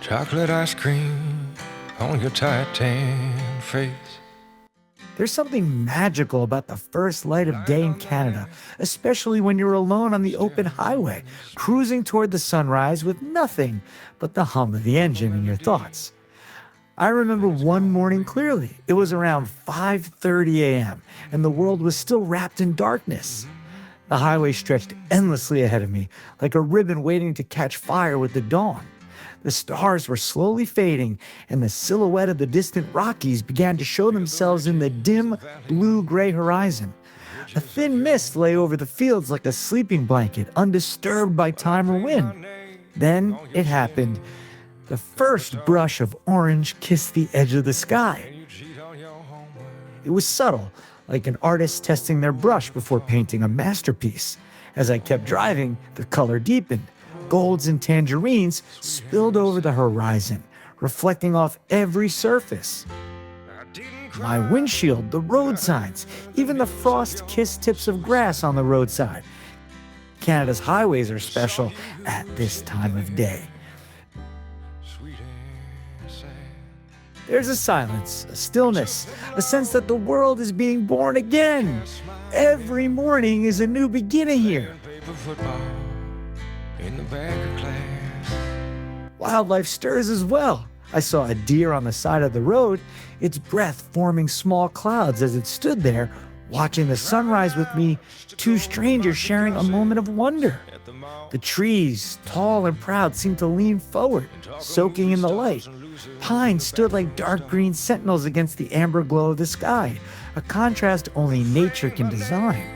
Chocolate ice cream on your tight tan face. There's something magical about the first light of day in Canada, especially when you're alone on the open highway, cruising toward the sunrise with nothing but the hum of the engine in your thoughts. I remember one morning clearly. It was around 5:30 a.m., and the world was still wrapped in darkness. The highway stretched endlessly ahead of me, like a ribbon waiting to catch fire with the dawn. The stars were slowly fading, and the silhouette of the distant Rockies began to show themselves in the dim, blue-gray horizon. A thin mist lay over the fields like a sleeping blanket, undisturbed by time or wind. Then it happened. The first brush of orange kissed the edge of the sky. It was subtle, like an artist testing their brush before painting a masterpiece. As I kept driving, the color deepened. Golds and tangerines spilled over the horizon, reflecting off every surface. My windshield, the road signs, even the frost-kissed tips of grass on the roadside. Canada's highways are special at this time of day. There's a silence, a stillness, a sense that the world is being born again. Every morning is a new beginning here. In the back of class. Wildlife stirs as well. I saw a deer on the side of the road, its breath forming small clouds as it stood there, watching the sunrise with me, two strangers sharing a moment of wonder. The trees, tall and proud, seemed to lean forward, soaking in the light. Pines stood like dark green sentinels against the amber glow of the sky, a contrast only nature can design.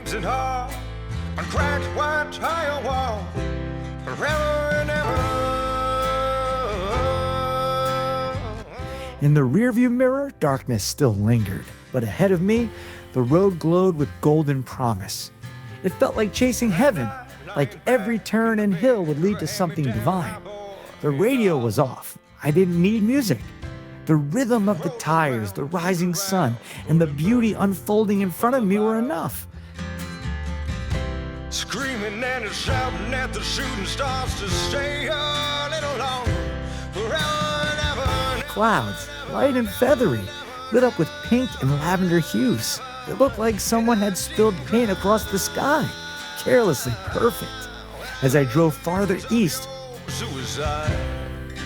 In the rearview mirror, darkness still lingered, but ahead of me, the road glowed with golden promise. It felt like chasing heaven, like every turn and hill would lead to something divine. The radio was off. I didn't need music. The rhythm of the tires, the rising sun, and the beauty unfolding in front of me were enough. Screaming and shouting at the shooting stars to stay a little longer, forever and ever. Clouds, light and feathery, lit up with pink and lavender hues. It looked like someone had spilled paint across the sky, carelessly perfect. As I drove farther east,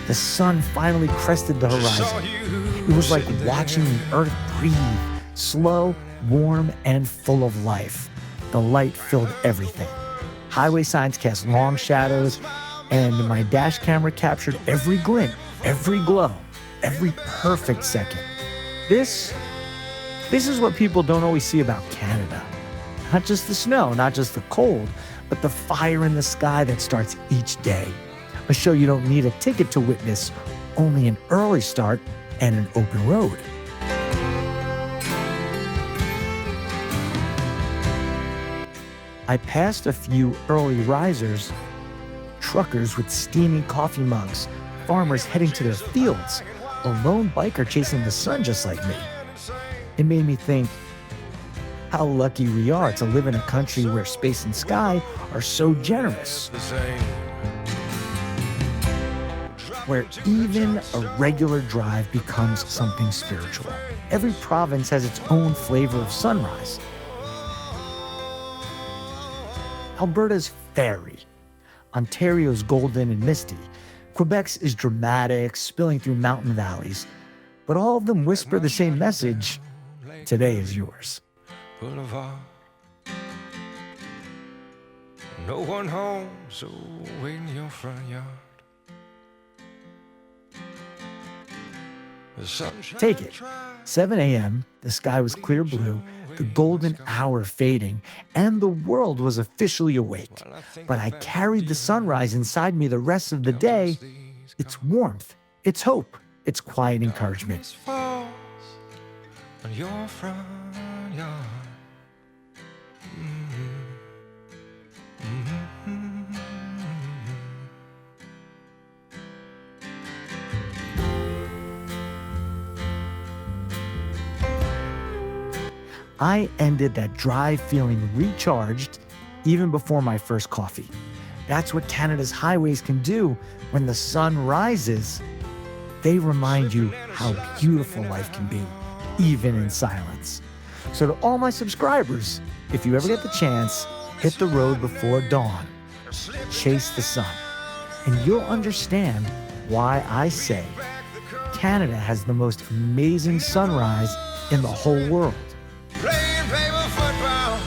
the sun finally crested the horizon. It was like watching the earth breathe, slow, warm, and full of life. The light filled everything. Highway signs cast long shadows, and my dash camera captured every glint, every glow, every perfect second. This is what people don't always see about Canada. Not just the snow, not just the cold, but the fire in the sky that starts each day. A show you don't need a ticket to witness, only an early start and an open road. I passed a few early risers, truckers with steaming coffee mugs, farmers heading to their fields, a lone biker chasing the sun just like me. It made me think how lucky we are to live in a country where space and sky are so generous, where even a regular drive becomes something spiritual. Every province has its own flavor of sunrise. Alberta's fairy, Ontario's golden and misty, Quebec's is dramatic, spilling through mountain valleys, but all of them whisper the same message: today is yours. Boulevard. No one home, so wait in your front yard. The sun Take it. 7 a.m., the sky was clear blue, the golden hour fading, and the world was officially awake. But I carried the sunrise inside me the rest of the day. Its warmth, its hope, its quiet encouragement. falls on your front yard. I ended that drive feeling recharged even before my first coffee. That's what Canada's highways can do when the sun rises They remind you how beautiful life can be, even in silence. So to all my subscribers, if you ever get the chance, hit the road before dawn. Chase the sun. And you'll understand why I say Canada has the most amazing sunrise in the whole world. Playing paper football.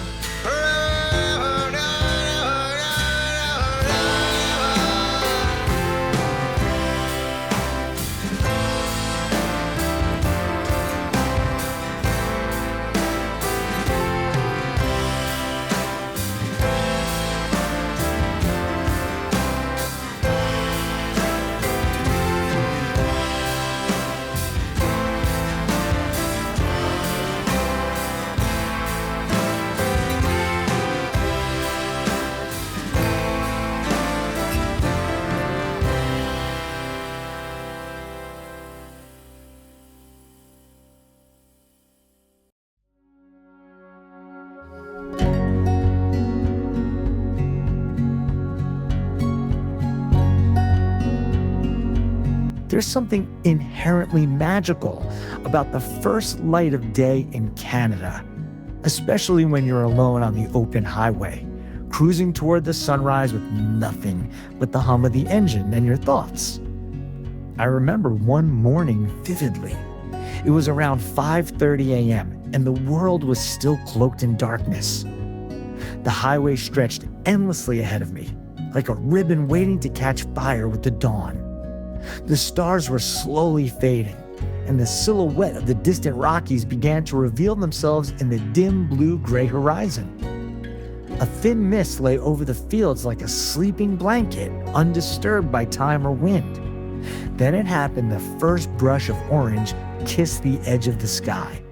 There's something inherently magical about the first light of day in Canada, especially when you're alone on the open highway, cruising toward the sunrise with nothing but the hum of the engine and your thoughts. I remember one morning vividly. It was around 5:30 a.m. and the world was still cloaked in darkness. The highway stretched endlessly ahead of me, like a ribbon waiting to catch fire with the dawn. The stars were slowly fading, and the silhouette of the distant Rockies began to reveal themselves in the dim blue-gray horizon. A thin mist lay over the fields like a sleeping blanket, undisturbed by time or wind. Then it happened, the first brush of orange kissed the edge of the sky,